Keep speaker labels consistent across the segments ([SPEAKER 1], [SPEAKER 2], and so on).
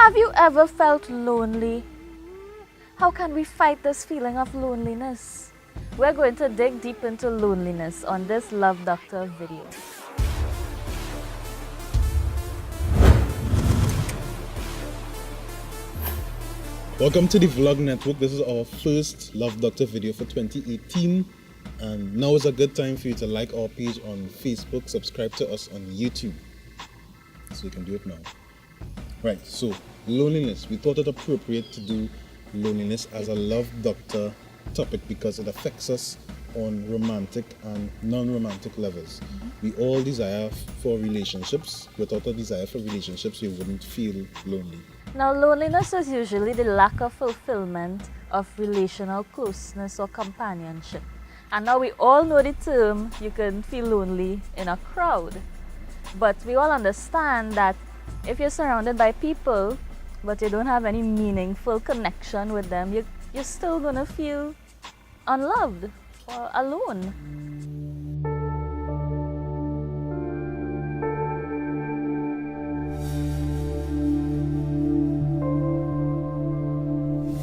[SPEAKER 1] Have you ever felt lonely? How can we fight this feeling of loneliness? We're going to dig deep into loneliness on this Love Doctor video.
[SPEAKER 2] Welcome to the Vlog Network. This is our first Love Doctor video for 2018. And now is a good time for you to like our page on Facebook, subscribe to us on YouTube. So you can do it now. Right, so loneliness. We thought it appropriate to do loneliness as a Love Doctor topic because it affects us on romantic and non-romantic levels. We all desire for relationships. Without a desire for relationships, you wouldn't feel lonely.
[SPEAKER 1] Now, loneliness is usually the lack of fulfillment of relational closeness or companionship. And now we all know the term, you can feel lonely in a crowd. But we all understand that if you're surrounded by people, but you don't have any meaningful connection with them, you're still gonna feel unloved or alone.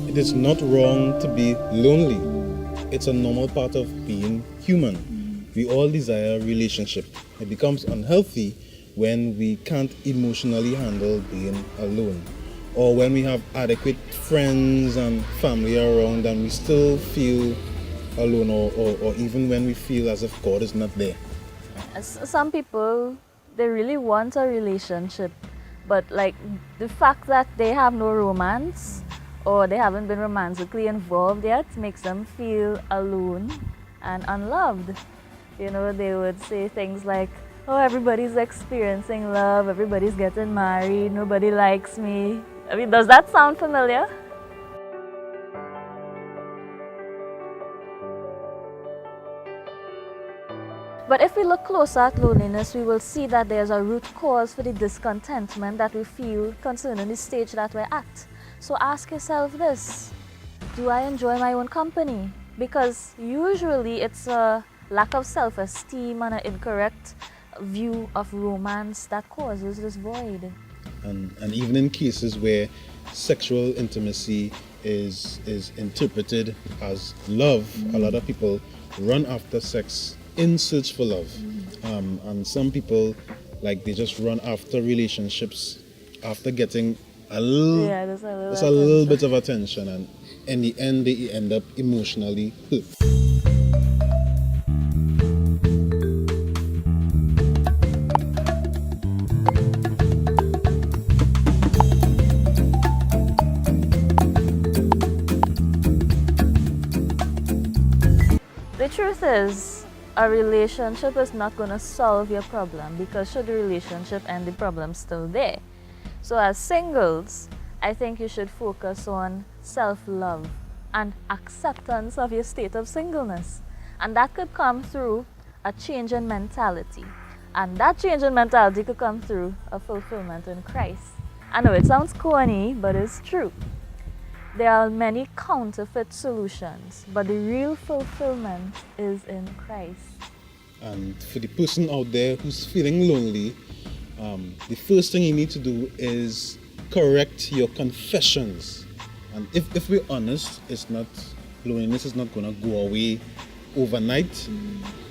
[SPEAKER 2] It is not wrong to be lonely. It's a normal part of being human. We all desire a relationship. It becomes unhealthy when we can't emotionally handle being alone, or when we have adequate friends and family around and we still feel alone, or even when we feel as if God is not there.
[SPEAKER 1] Some people, they really want a relationship, but like the fact that they have no romance or they haven't been romantically involved yet makes them feel alone and unloved. You know, they would say things like, oh, everybody's experiencing love, everybody's getting married, nobody likes me. I mean, does that sound familiar? But if we look closer at loneliness, we will see that there's a root cause for the discontentment that we feel concerning the stage that we're at. So ask yourself this: do I enjoy my own company? Because usually it's a lack of self-esteem and an incorrect view of romance that causes this void.
[SPEAKER 2] And even in cases where sexual intimacy is interpreted as love, a lot of people run after sex in search for love. And some people, like, they just run after relationships after getting a little bit of attention, and in the end they end up emotionally hurt.
[SPEAKER 1] The truth is, a relationship is not going to solve your problem, because should the relationship end, the problem's still there. So as singles, I think you should focus on self-love and acceptance of your state of singleness. And that could come through a change in mentality. And that change in mentality could come through a fulfillment in Christ. I know it sounds corny, but it's true. There are many counterfeit solutions, but the real fulfillment is in Christ.
[SPEAKER 2] And for the person out there who's feeling lonely, the first thing you need to do is correct your confessions. And if we're honest, loneliness is not going to go away overnight.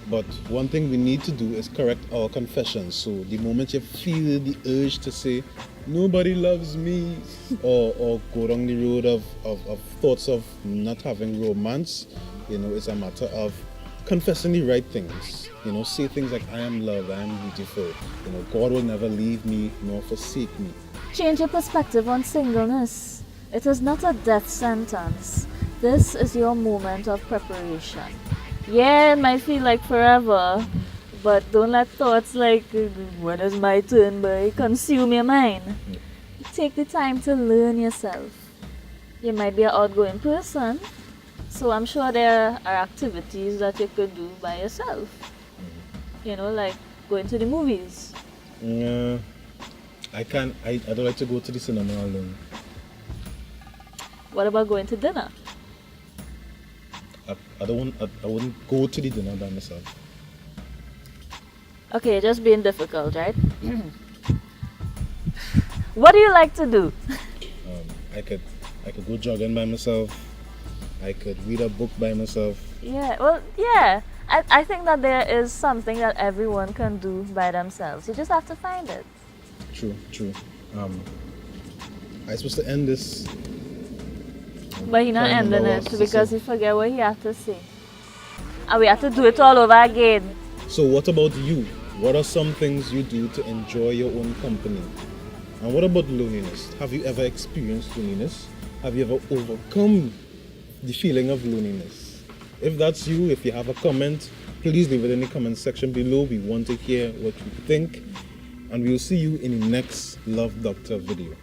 [SPEAKER 2] But one thing we need to do is correct our confessions. So the moment you feel the urge to say, nobody loves me, or go down the road of thoughts of not having romance, it's a matter of confessing the right things. Say things like, I am loved, I am beautiful. God will never leave me nor forsake me.
[SPEAKER 1] Change your perspective on singleness. It is not a death sentence. This is your moment of preparation. Yeah, it might feel like forever, but don't let thoughts like, when is my turn, boy, consume your mind. Take the time to learn yourself. You might be an outgoing person, so I'm sure there are activities that you could do by yourself. Like going to the movies.
[SPEAKER 2] I don't like to go to the cinema alone.
[SPEAKER 1] What about going to dinner?
[SPEAKER 2] I wouldn't go to the dinner by myself.
[SPEAKER 1] Okay, just being difficult, right? What do you like to do?
[SPEAKER 2] I could go jogging by myself. I could read a book by myself.
[SPEAKER 1] Yeah, well, yeah. I think that there is something that everyone can do by themselves. You just have to find it.
[SPEAKER 2] True, true. I supposed to end this.
[SPEAKER 1] But he not
[SPEAKER 2] Can't remember
[SPEAKER 1] ending
[SPEAKER 2] what I
[SPEAKER 1] it
[SPEAKER 2] was to
[SPEAKER 1] because
[SPEAKER 2] say.
[SPEAKER 1] he forget what he had to say. And we have to do it all over again.
[SPEAKER 2] So what about you? What are some things you do to enjoy your own company? And what about loneliness? Have you ever experienced loneliness? Have you ever overcome the feeling of loneliness? If that's you, if you have a comment, please leave it in the comment section below. We want to hear what you think. And we'll see you in the next Love Doctor video.